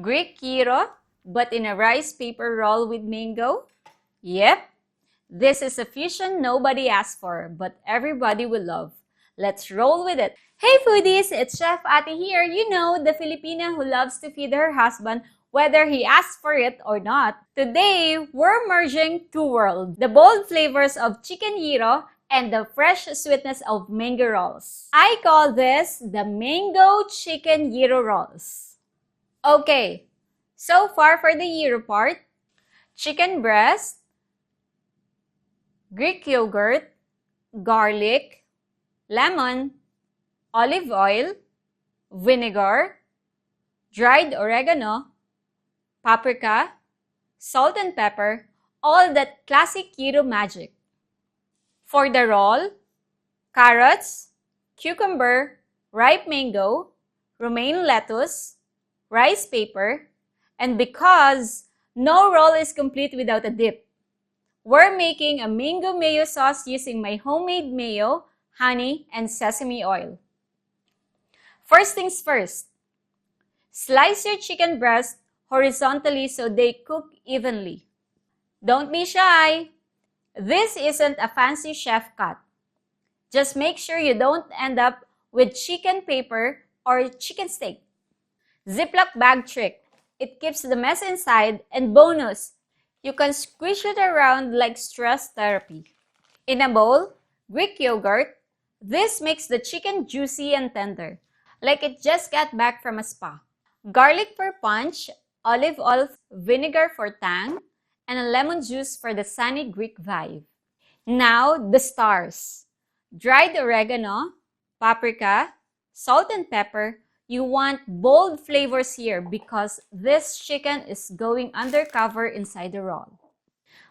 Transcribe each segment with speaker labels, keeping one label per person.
Speaker 1: Greek gyro, but in a rice paper roll with mango? Yep, this is a fusion nobody asked for, but everybody will love. Let's roll with it. Hey foodies, it's Chef Ate here. You know, the Filipina who loves to feed her husband whether he asks for it or not. Today, we're merging two worlds. The bold flavors of chicken gyro and the fresh sweetness of mango rolls. I call this the Mango Chicken Gyro Rolls. Okay, so far for the gyro part, chicken breast, Greek yogurt, garlic, lemon, olive oil, vinegar, dried oregano, paprika, salt and pepper, all that classic gyro magic. For the roll, carrots, cucumber, ripe mango, romaine lettuce, rice paper, and because no roll is complete without a dip, we're making a mango mayo sauce using my homemade mayo, honey, and sesame oil. First things first, slice your chicken breast horizontally so they cook evenly. Don't be shy. This isn't a fancy chef cut. Just make sure you don't end up with chicken paper or chicken steak. Ziploc bag trick. It keeps the mess inside, and bonus, you can squish it around like stress therapy. In a bowl, Greek yogurt. This makes the chicken juicy and tender, like it just got back from a spa. Garlic for punch, olive oil, vinegar for tang, and a lemon juice for the sunny Greek vibe. Now, the stars. Dried oregano, paprika, salt and pepper. You want bold flavors here because this chicken is going undercover inside the roll.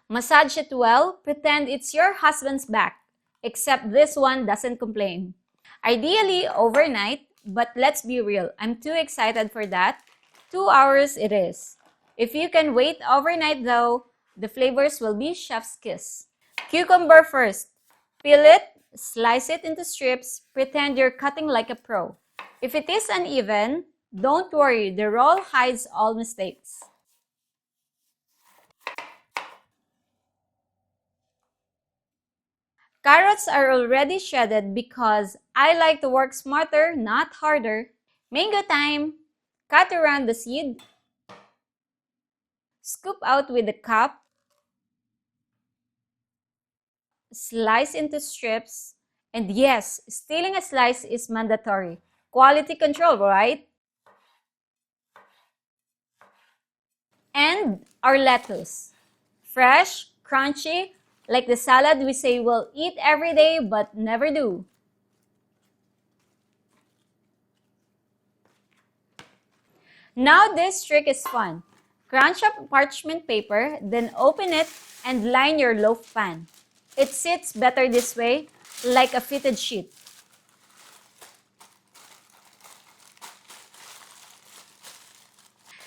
Speaker 1: Massage it well, pretend it's your husband's back, except this one doesn't complain. Ideally overnight, but let's be real, I'm too excited for that. 2 hours it is. If you can wait overnight though, the flavors will be chef's kiss. Cucumber first. Peel it, slice it into strips, pretend you're cutting like a pro. If it is uneven, don't worry, the roll hides all mistakes. Carrots are already shredded because I like to work smarter, not harder. Mango time! Cut around the seed. Scoop out with a cup. Slice into strips. And yes, stealing a slice is mandatory. Quality control, right? And our lettuce. Fresh, crunchy, like the salad we say we'll eat every day but never do. Now this trick is fun. Crunch up parchment paper, then open it and line your loaf pan. It sits better this way, like a fitted sheet.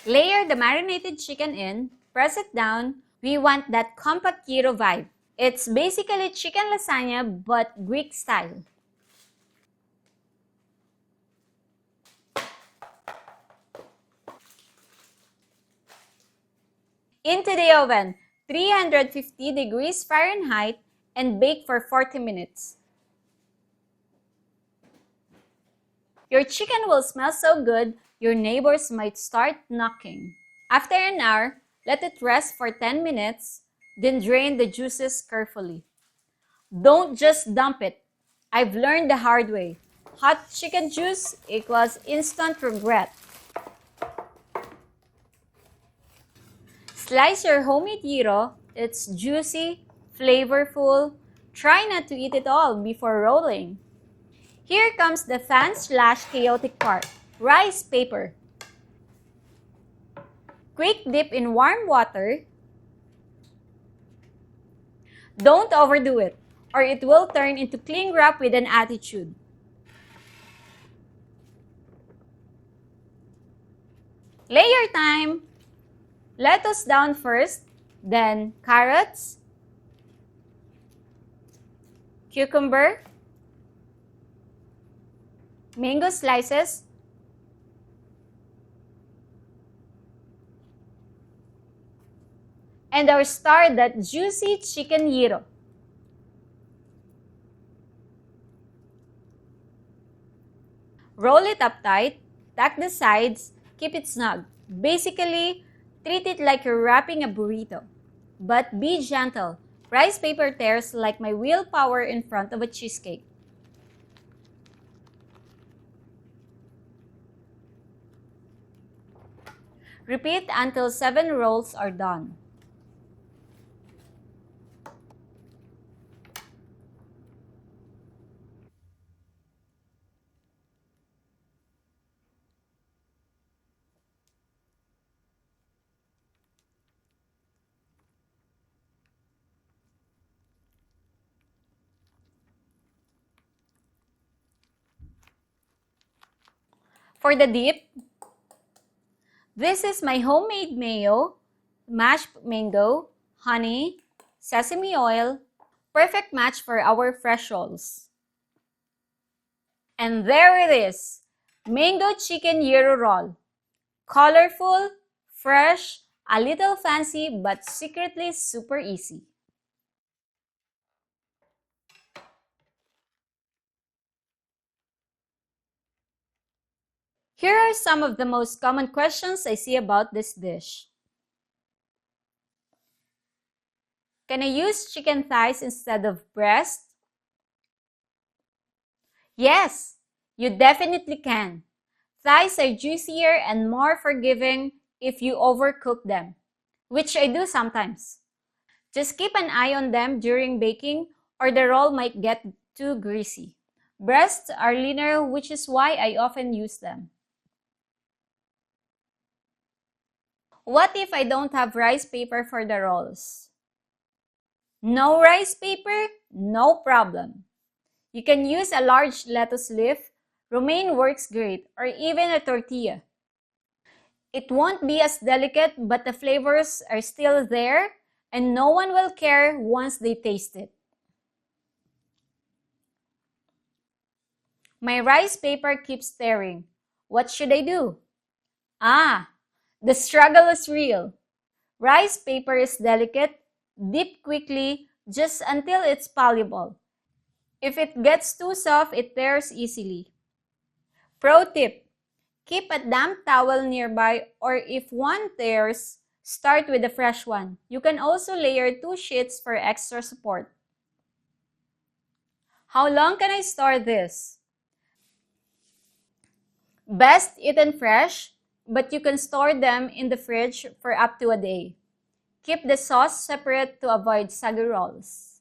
Speaker 1: Layer the marinated chicken in, press it down. We want that compact gyro vibe. It's basically chicken lasagna but Greek style. Into the oven, 350 degrees Fahrenheit, and bake for 40 minutes. Your chicken will smell so good, your neighbors might start knocking. After an hour, let it rest for 10 minutes, then drain the juices carefully. Don't just dump it. I've learned the hard way. Hot chicken juice equals instant regret. Slice your homemade gyro. It's juicy, flavorful. Try not to eat it all before rolling. Here comes the fun/chaotic part. Rice paper. Quick dip in warm water. Don't overdo it, or it will turn into cling wrap with an attitude. Layer time. Lettuce down first, then carrots, cucumber, mango slices, And our star, that juicy chicken gyro. Roll it up tight, tuck the sides, keep it snug. Basically, treat it like you're wrapping a burrito. But be gentle. Rice paper tears like my willpower in front of a cheesecake. Repeat until 7 rolls are done. For the dip, this is my homemade mayo, mashed mango, honey, sesame oil, perfect match for our fresh rolls. And there it is, Mango Chicken Gyro Roll. Colorful, fresh, a little fancy, but secretly super easy. Here are some of the most common questions I see about this dish. Can I use chicken thighs instead of breast? Yes, you definitely can. Thighs are juicier and more forgiving if you overcook them, which I do sometimes. Just keep an eye on them during baking or the roll might get too greasy. Breasts are leaner, which is why I often use them. What if I don't have rice paper for the rolls? No rice paper? No problem. You can use a large lettuce leaf, romaine works great, or even a tortilla. It won't be as delicate, but the flavors are still there, and no one will care once they taste it. My rice paper keeps tearing. What should I do? The struggle is real. Rice paper is delicate. Dip quickly, just until it's malleable. If it gets too soft, it tears easily. Pro tip: keep a damp towel nearby, or if one tears, start with a fresh one. You can also layer 2 sheets for extra support. How long can I store this? Best eaten fresh, but you can store them in the fridge for up to a day. Keep the sauce separate to avoid soggy rolls.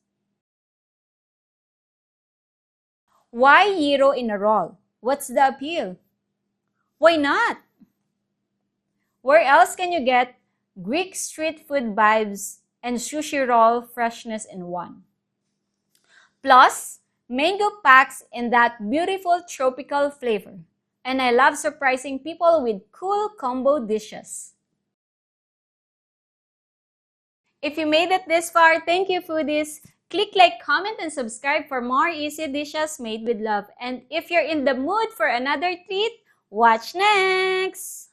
Speaker 1: Why gyro in a roll? What's the appeal? Why not? Where else can you get Greek street food vibes and sushi roll freshness in one? Plus, mango packs in that beautiful tropical flavor. And I love surprising people with cool combo dishes. If you made it this far, thank you, foodies. Click like, comment, and subscribe for more easy dishes made with love. And if you're in the mood for another treat, watch next!